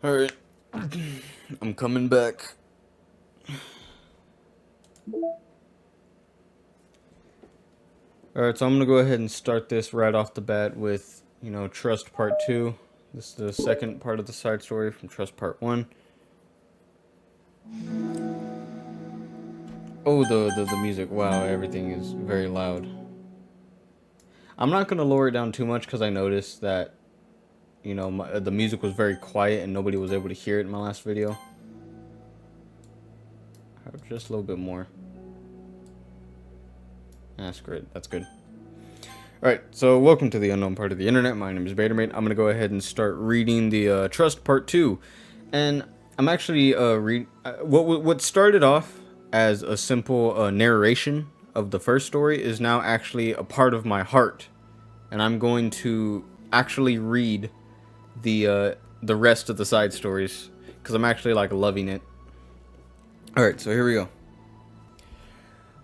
Alright, I'm coming back. Alright, so I'm gonna go ahead and start this right off the bat with, Trust Part 2. This is the second part of the side story from Trust Part 1. Oh, the music. Wow, everything is very loud. I'm not gonna lower it down too much because I noticed that, the music was very quiet and nobody was able to hear it in my last video. Just a little bit more. That's great. That's good. Alright, so welcome to the unknown part of the internet. My name is Badermate. I'm going to go ahead and start reading the Trust Part 2. And I'm actually what started off as a simple narration of the first story is now actually a part of my heart. And I'm going to actually read the rest of the side stories because I'm actually loving it. Alright, so here we go.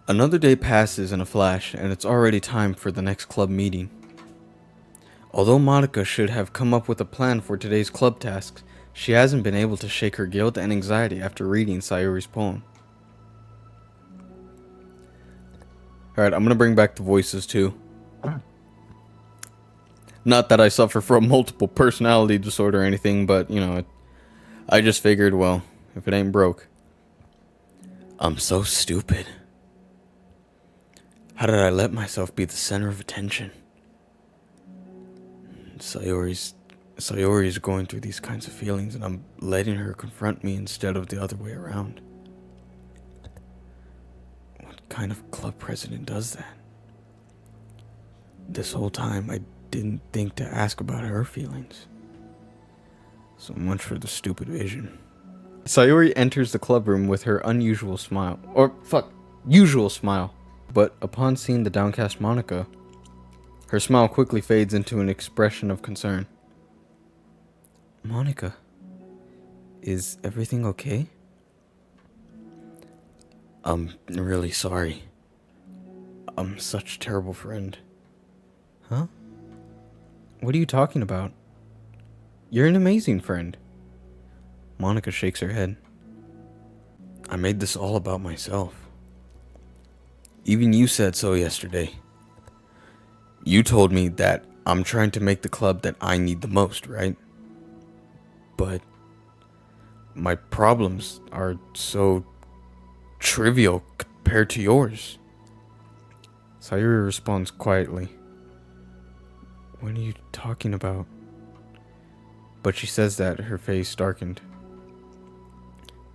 Another day passes in a flash, and it's already time for the next club meeting. Although Monica should have come up with a plan for today's club tasks, she hasn't been able to shake her guilt and anxiety after reading Sayori's poem. Alright, I'm gonna bring back the voices too. Not that I suffer from multiple personality disorder or anything, but, I just figured, well, if it ain't broke. I'm so stupid. How did I let myself be the center of attention? Sayori is going through these kinds of feelings, and I'm letting her confront me instead of the other way around. What kind of club president does that? This whole time, I didn't think to ask about her feelings. So much for the stupid vision. Sayori enters the club room with her unusual smile. Usual smile. But upon seeing the downcast Monica, her smile quickly fades into an expression of concern. Monica, is everything okay? I'm really sorry. I'm such a terrible friend. Huh? What are you talking about? You're an amazing friend. Monica shakes her head. I made this all about myself. Even you said so yesterday. You told me that I'm trying to make the club that I need the most, right? But my problems are so trivial compared to yours. Sayori responds quietly. What are you talking about? But she says that, her face darkened.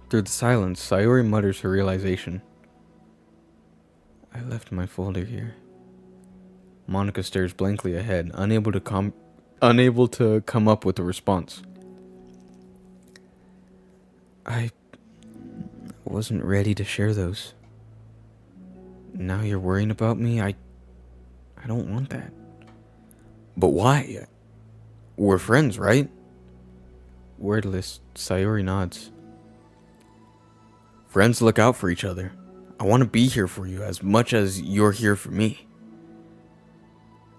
Through the silence, Sayori mutters her realization. I left my folder here. Monica stares blankly ahead, unable to come up with a response. I wasn't ready to share those. Now you're worrying about me? I don't want that. But why? We're friends, right? Wordless, Sayori nods. Friends look out for each other. I want to be here for you as much as you're here for me.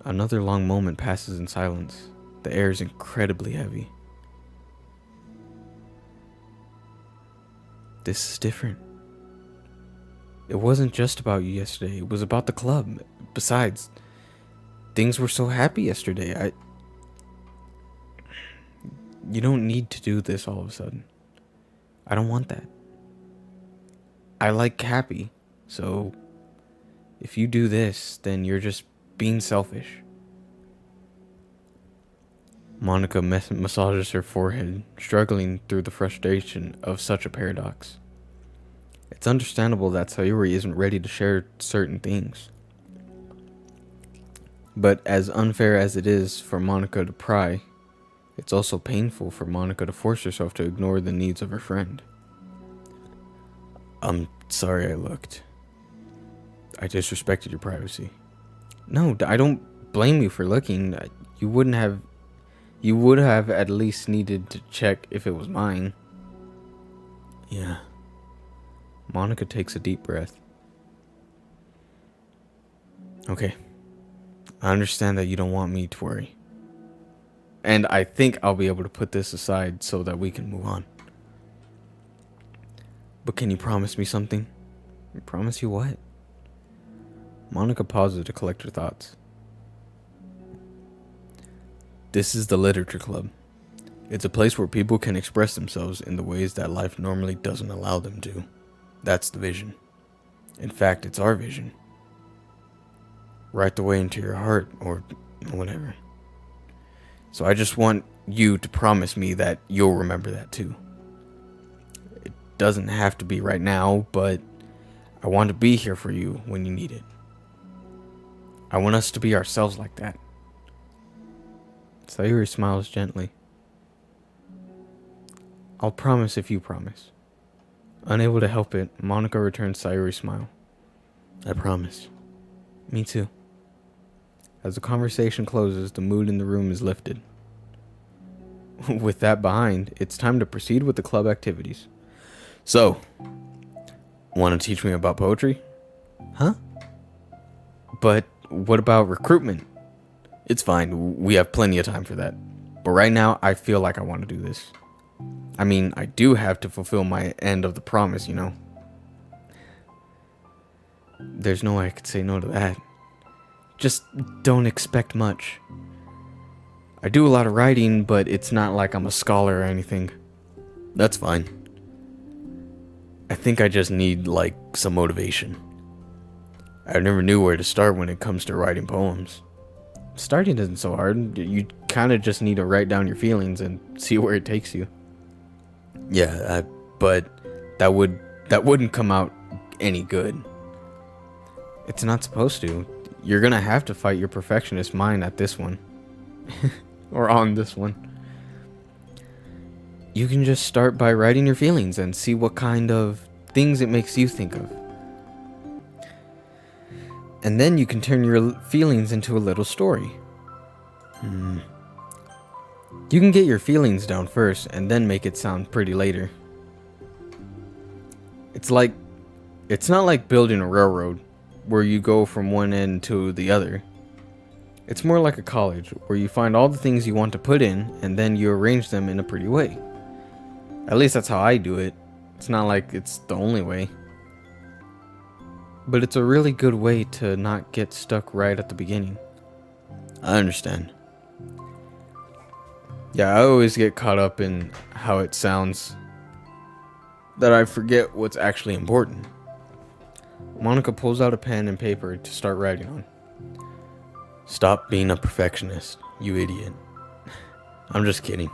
Another long moment passes in silence. The air is incredibly heavy. This is different. It wasn't just about you yesterday. It was about the club. Besides, things were so happy yesterday. You don't need to do this all of a sudden. I don't want that. I like happy, so if you do this, then you're just being selfish. Monica massages her forehead, struggling through the frustration of such a paradox. It's understandable that Sayori isn't ready to share certain things. But as unfair as it is for Monica to pry, it's also painful for Monica to force herself to ignore the needs of her friend. I'm sorry I looked. I disrespected your privacy. No, I don't blame you for looking. You would have at least needed to check if it was mine. Yeah. Monica takes a deep breath. Okay. I understand that you don't want me to worry. And I think I'll be able to put this aside so that we can move on. But can you promise me something? Promise you what? Monica pauses to collect her thoughts. This is the Literature Club. It's a place where people can express themselves in the ways that life normally doesn't allow them to. That's the vision. In fact, it's our vision. Right the way into your heart, or whatever. So I just want you to promise me that you'll remember that too. It doesn't have to be right now, but I want to be here for you when you need it. I want us to be ourselves like that. Sayuri smiles gently. I'll promise if you promise. Unable to help it, Monica returns Sayuri's smile. I promise. Me too. As the conversation closes, the mood in the room is lifted. With that behind, it's time to proceed with the club activities. So, want to teach me about poetry? Huh? But what about recruitment? It's fine, we have plenty of time for that. But right now, I feel like I want to do this. I mean, I do have to fulfill my end of the promise, you know? There's no way I could say no to that. Just don't expect much. I do a lot of writing, but it's not like I'm a scholar or anything. That's fine. I think I just need, like, some motivation. I never knew where to start when it comes to writing poems. Starting isn't so hard. You kind of just need to write down your feelings and see where it takes you. Yeah, but that wouldn't come out any good. It's not supposed to. You're gonna have to fight your perfectionist mind at this one. Or on this one. You can just start by writing your feelings and see what kind of things it makes you think of. And then you can turn your feelings into a little story. You can get your feelings down first and then make it sound pretty later. It's not like building a railroad where you go from one end to the other. It's more like a college where you find all the things you want to put in and then you arrange them in a pretty way. At least that's how I do it. It's not like it's the only way. But it's a really good way to not get stuck right at the beginning. I understand. Yeah, I always get caught up in how it sounds that I forget what's actually important. Monica pulls out a pen and paper to start writing on. Stop being a perfectionist, you idiot. I'm just kidding.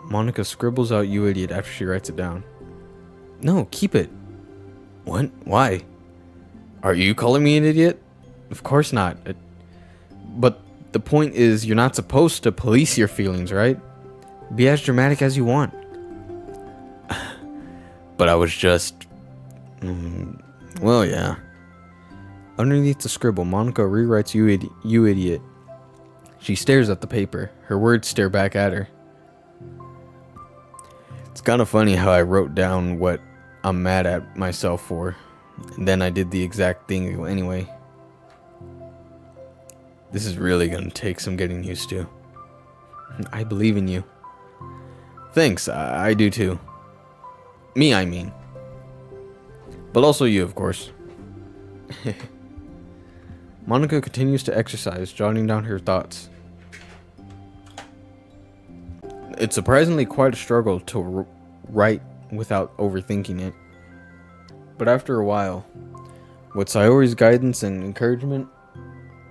Monica scribbles out "you idiot" after she writes it down. No, keep it. What? Why? Are you calling me an idiot? Of course not. But the point is, you're not supposed to police your feelings, right? Be as dramatic as you want. But I was just... well, yeah. Underneath the scribble, Monica rewrites you idiot. She stares at the paper. Her words stare back at her. It's kind of funny how I wrote down what I'm mad at myself for, and then I did the exact thing anyway. This is really gonna take some getting used to. I believe in you. Thanks, I do too. Me, I mean. But also you, of course. Monica continues to exercise, jotting down her thoughts. It's surprisingly quite a struggle to write without overthinking it. But after a while, with Sayori's guidance and encouragement,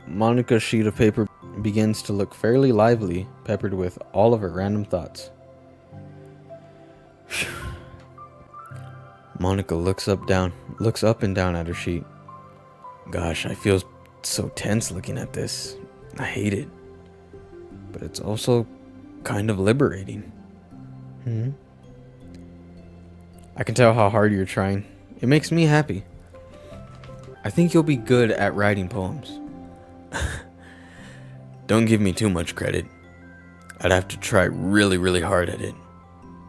Monica's sheet of paper begins to look fairly lively, peppered with all of her random thoughts. Monica looks up and down at her sheet. Gosh, I feel so tense looking at this. I hate it. But it's also kind of liberating. I can tell how hard you're trying. It makes me happy. I think you'll be good at writing poems. Don't give me too much credit. I'd have to try really, really hard at it.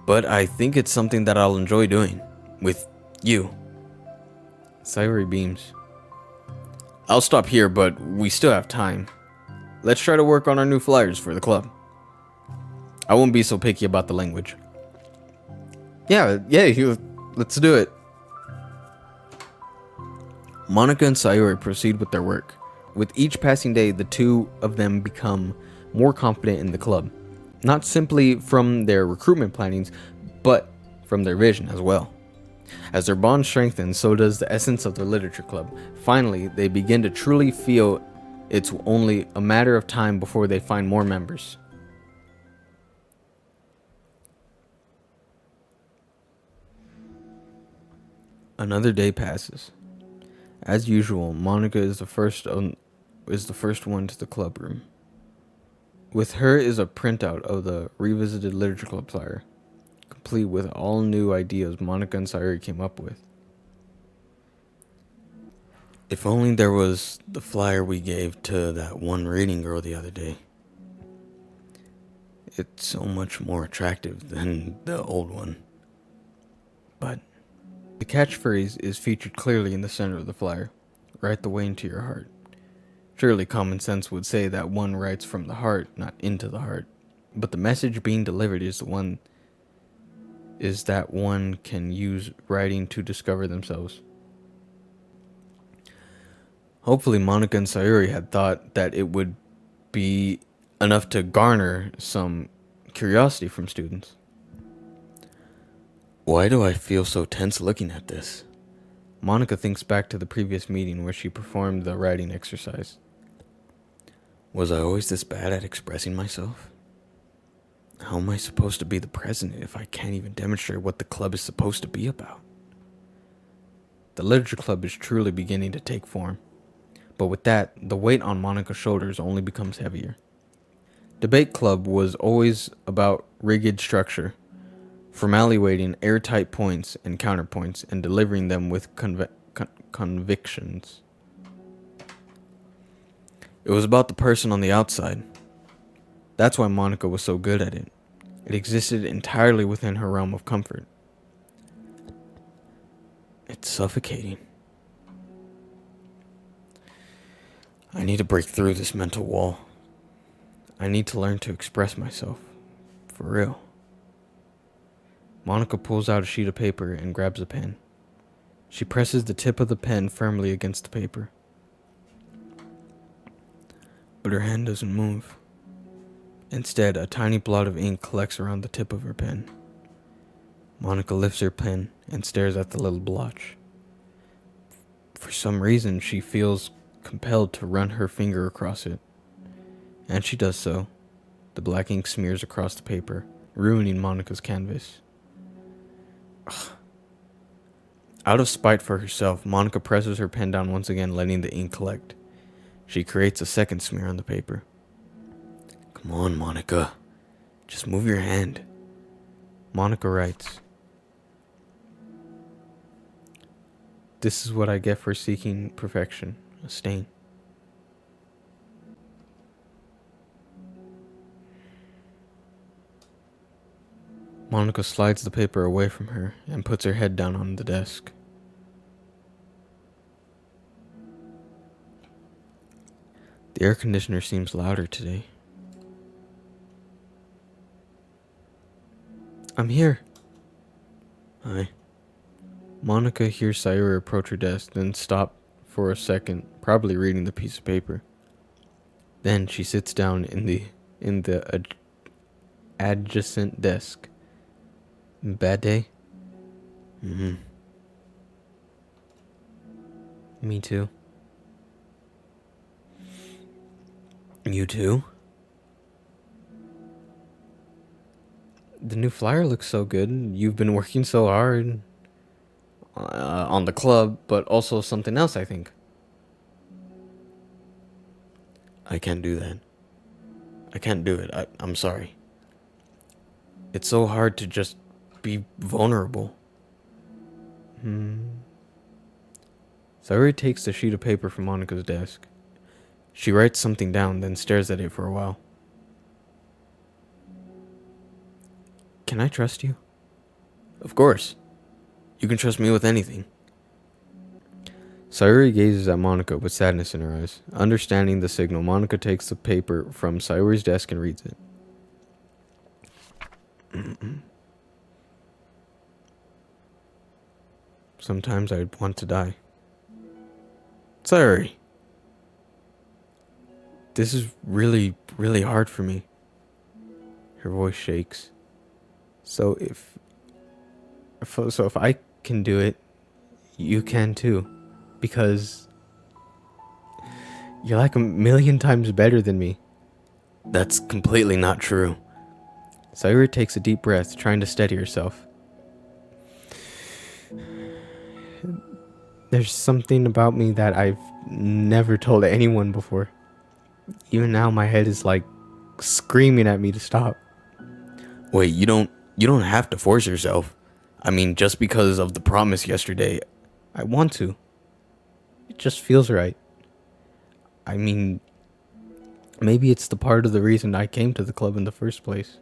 But I think it's something that I'll enjoy doing. With you. Sayori beams. I'll stop here, but we still have time. Let's try to work on our new flyers for the club. I won't be so picky about the language. Yeah, let's do it. Monica and Sayori proceed with their work. With each passing day, the two of them become more confident in the club. Not simply from their recruitment plannings, but from their vision as well. As their bond strengthens, so does the essence of their literature club. Finally, they begin to truly feel it's only a matter of time before they find more members. Another day passes. As usual, Monica is the first one to the club room. With her is a printout of the revisited literature club flyer, complete with all new ideas Monica and Sayori came up with. If only there was the flyer we gave to that one reading girl the other day. It's so much more attractive than the old one. But the catchphrase is featured clearly in the center of the flyer. Write the way into your heart. Surely common sense would say that one writes from the heart, not into the heart. But the message being delivered is that one can use writing to discover themselves. Hopefully Monica and Sayori had thought that it would be enough to garner some curiosity from students. Why do I feel so tense looking at this? Monica thinks back to the previous meeting where she performed the writing exercise. Was I always this bad at expressing myself? How am I supposed to be the president if I can't even demonstrate what the club is supposed to be about? The literature club is truly beginning to take form. But with that, the weight on Monica's shoulders only becomes heavier. Debate club was always about rigid structure, formulating airtight points and counterpoints and delivering them with convictions. It was about the person on the outside. That's why Monica was so good at it. It existed entirely within her realm of comfort. It's suffocating. I need to break through this mental wall. I need to learn to express myself. For real. Monica pulls out a sheet of paper and grabs a pen. She presses the tip of the pen firmly against the paper. But her hand doesn't move. Instead, a tiny blot of ink collects around the tip of her pen. Monica lifts her pen and stares at the little blotch. For some reason, she feels compelled to run her finger across it. And she does so. The black ink smears across the paper, ruining Monica's canvas. Ugh. Out of spite for herself, Monica presses her pen down once again, letting the ink collect. She creates a second smear on the paper. Come on, Monica. Just move your hand. Monica writes, "This is what I get for seeking perfection. A stain." Monica slides the paper away from her and puts her head down on the desk. The air conditioner seems louder today. I'm here. Hi. Monica hears Sayori approach her desk, then stop for a second, probably reading the piece of paper. Then she sits down in the adjacent desk. Bad day? Mm-hmm. Me too. You too? The new flyer looks so good. You've been working so hard on the club, but also something else, I think. I can't do that. I can't do it. I'm sorry. It's so hard to just be vulnerable. Sayori takes the sheet of paper from Monica's desk. She writes something down, then stares at it for a while. Can I trust you? Of course. You can trust me with anything. Sayori gazes at Monica with sadness in her eyes. Understanding the signal, Monica takes the paper from Sayori's desk and reads it. Sometimes I'd want to die. Sorry. This is really, really hard for me. Her voice shakes. So if I can do it, you can too. Because you're like a million times better than me. That's completely not true. Sayuri takes a deep breath, trying to steady herself. There's something about me that I've never told anyone before. Even now my head is like screaming at me to stop. Wait, you don't have to force yourself. I mean, just because of the promise yesterday, I want to. It just feels right. I mean, maybe it's the part of the reason I came to the club in the first place.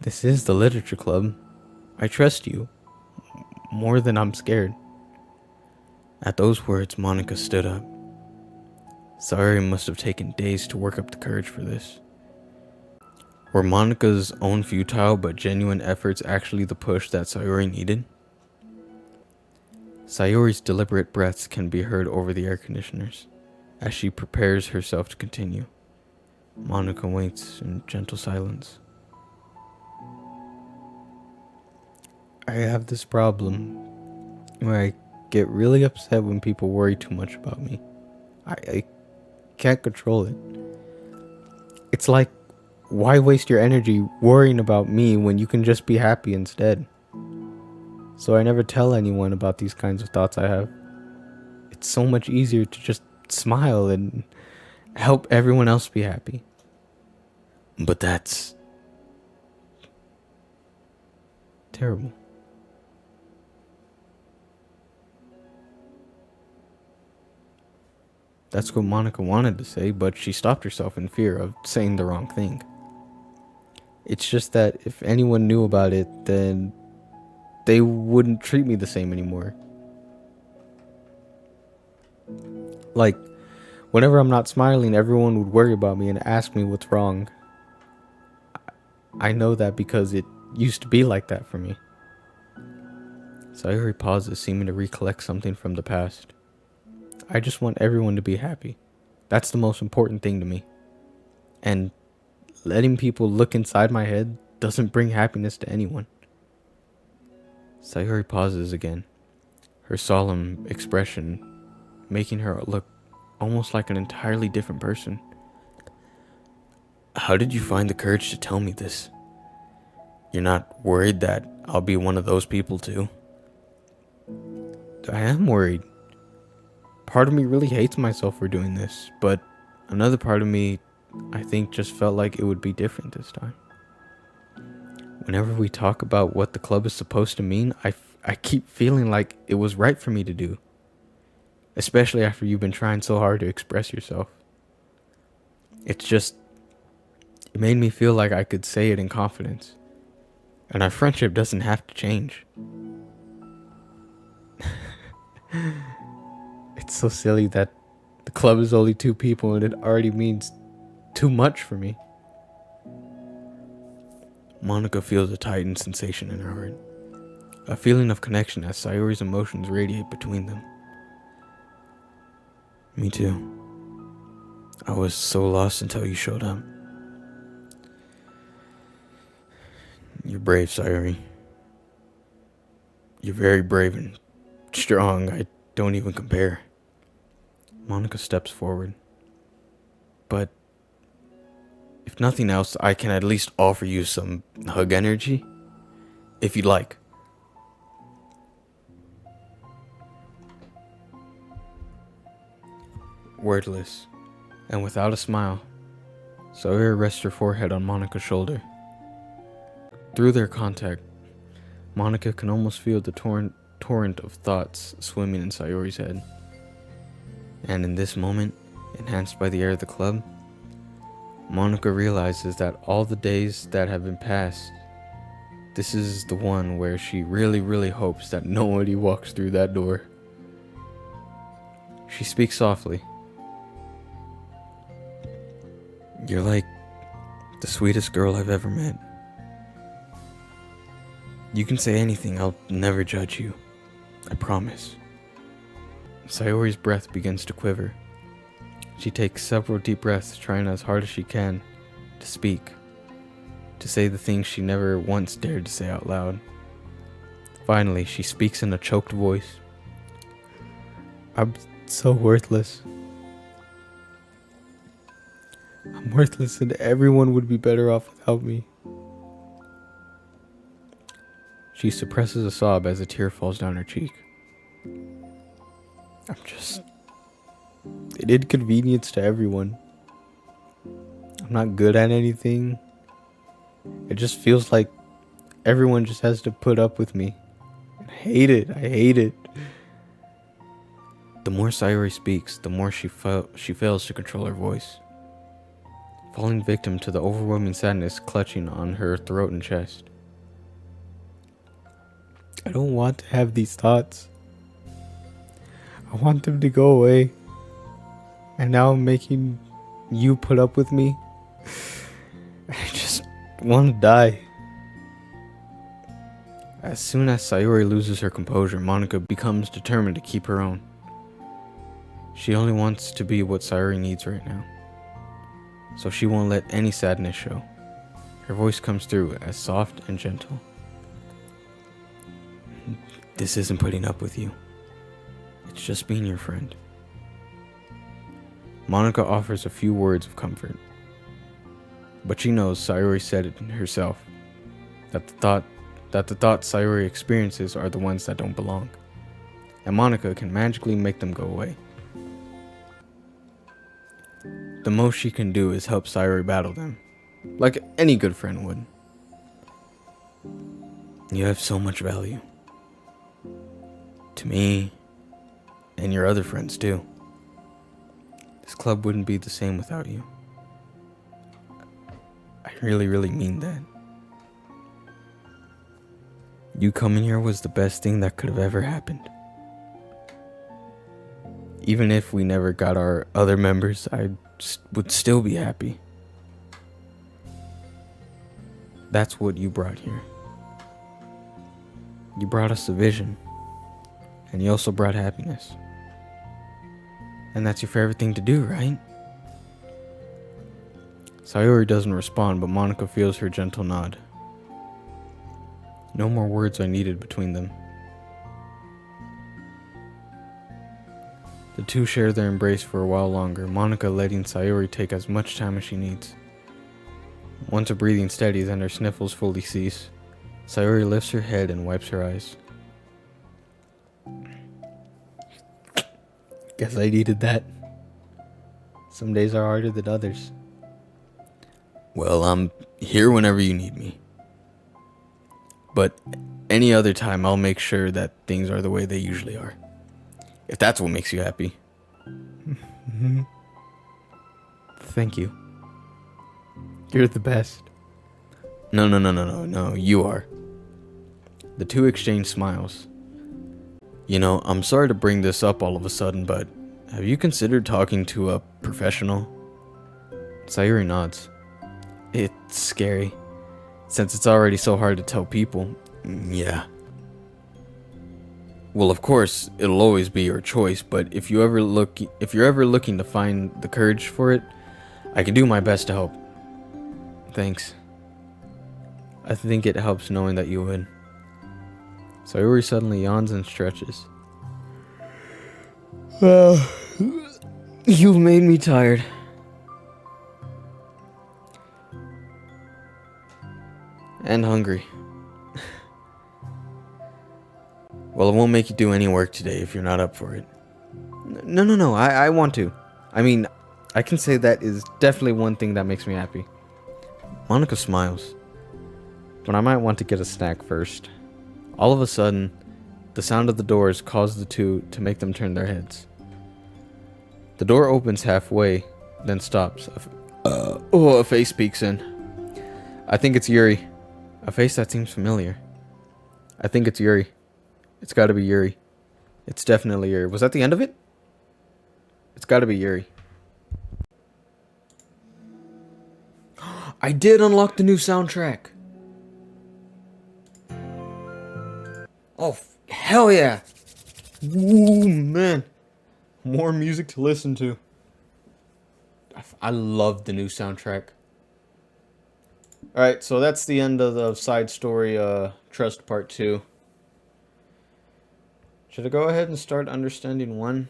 This is the literature club. I trust you. More than I'm scared. At those words, Monica stood up. Sayuri must have taken days to work up the courage for this. Were Monica's own futile but genuine efforts actually the push that Sayuri needed? Sayuri's deliberate breaths can be heard over the air conditioners as she prepares herself to continue. Monica waits in gentle silence. I have this problem where I get really upset when people worry too much about me. I can't control it. It's like, why waste your energy worrying about me when you can just be happy instead? So I never tell anyone about these kinds of thoughts I have. It's so much easier to just smile and help everyone else be happy. But that's terrible. That's what Monica wanted to say, but she stopped herself in fear of saying the wrong thing. It's just that if anyone knew about it, then they wouldn't treat me the same anymore. Like, whenever I'm not smiling, everyone would worry about me and ask me what's wrong. I know that because it used to be like that for me. Sayuri pauses, seeming to recollect something from the past. I just want everyone to be happy. That's the most important thing to me. And letting people look inside my head doesn't bring happiness to anyone. Sayuri pauses again, her solemn expression making her look almost like an entirely different person. How did you find the courage to tell me this? You're not worried that I'll be one of those people too? I am worried. Part of me really hates myself for doing this, but another part of me, I think, just felt like it would be different this time. Whenever we talk about what the club is supposed to mean, I keep feeling like it was right for me to do. Especially after you've been trying so hard to express yourself. It made me feel like I could say it in confidence. And our friendship doesn't have to change. It's so silly that the club is only 2 people and it already means too much for me. Monica feels a tightened sensation in her heart. A feeling of connection as Sayuri's emotions radiate between them. Me too. I was so lost until you showed up. You're brave, Sayuri. You're very brave and strong. I don't even compare. Monica steps forward. But if nothing else, I can at least offer you some hug energy, if you'd like. Wordless, and without a smile, Sayuri rests her forehead on Monica's shoulder. Through their contact, Monica can almost feel the torrent of thoughts swimming in Sayuri's head. And in this moment, enhanced by the air of the club, Monica realizes that all the days that have been passed, this is the one where she really, really hopes that nobody walks through that door. She speaks softly. You're like The sweetest girl I've ever met. You can say anything, I'll never judge you. I promise. Sayori's breath begins to quiver. She takes several deep breaths, trying as hard as she can to speak, to say the things she never once dared to say out loud. Finally, she speaks in a choked voice. I'm so worthless. I'm worthless and everyone would be better off without me. She suppresses a sob as a tear falls down her cheek. I'm just an inconvenience to everyone. I'm not good at anything. It just feels like everyone just has to put up with me. I hate it. The more Sayori speaks, the more she fails to control her voice, falling victim to the overwhelming sadness clutching on her throat and chest. I don't want to have these thoughts. I want them to go away. And now I'm making you put up with me. I just want to die. As soon as Sayori loses her composure, Monika becomes determined to keep her own. She only wants to be what Sayori needs right now. So she won't let any sadness show. Her voice comes through as soft and gentle. This isn't putting up with you. It's just being your friend. Monika offers a few words of comfort. But she knows Sayori said it herself, that the thoughts Sayori experiences are the ones that don't belong, and Monika can magically make them go away. The most she can do is help Sayori battle them, like any good friend would. You have so much value. To me, and your other friends too. This club wouldn't be the same without you. I really mean that. You coming here was the best thing that could have ever happened. Even if we never got our other members, I would still be happy. That's what you brought here. You brought us a vision, and you also brought happiness. And that's your favorite thing to do, right? Sayori doesn't respond, but Monika feels her gentle nod. No more words are needed between them. The two share their embrace for a while longer, Monika letting Sayori take as much time as she needs. Once her breathing steadies and her sniffles fully cease, Sayori lifts her head and wipes her eyes. Guess I needed that. Some days are harder than others. Well, I'm here whenever you need me. But any other time, I'll make sure that things are the way they usually are. If that's what makes you happy. Mm-hmm. Thank you. You're the best. No, you are. The two exchange smiles. You know, I'm sorry to bring this up all of a sudden, but have you considered talking to a professional? Sayuri nods. It's scary, since it's already so hard to tell people. Yeah. Well, of course, it'll always be your choice, but if you're ever looking to find the courage for it, I can do my best to help. Thanks. I think it helps knowing that you would. Sayuri suddenly yawns and stretches. Well, you've made me tired. And hungry. Well, it won't make you do any work today if you're not up for it. No, I want to. I mean, I can say that is definitely one thing that makes me happy. Monika smiles, but I might want to get a snack first. All of a sudden, the sound of the doors caused the two to make them turn their heads. The door opens halfway, then stops. A face peeks in. I think it's Yuri. A face that seems familiar. I think it's Yuri. It's gotta be Yuri. It's definitely Yuri. Was that the end of it? It's gotta be Yuri. I did unlock the new soundtrack. Oh, hell yeah. Ooh, man. More music to listen to. I love the new soundtrack. Alright, so that's the end of the side story, Trust Part 2. Should I go ahead and start understanding 1?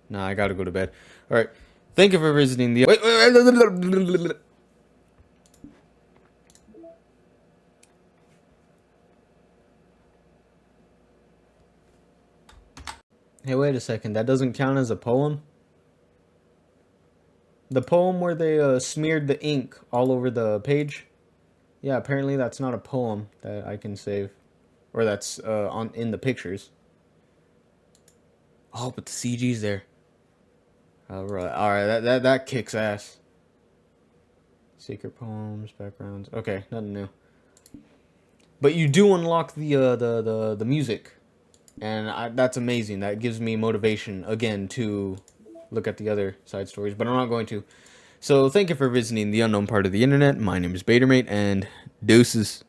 Nah, I gotta go to bed. Alright, thank you for visiting the... Wait. Hey, wait a second. That doesn't count as a poem? The poem where they smeared the ink all over the page? Yeah, apparently that's not a poem that I can save. Or that's in the pictures. Oh, but the CG's there. Alright, that kicks ass. Secret poems, backgrounds. Okay, nothing new. But you do unlock the music. And that's amazing. That gives me motivation, again, to look at the other side stories. But I'm not going to. So, thank you for visiting the unknown part of the internet. My name is Batermate, and deuces.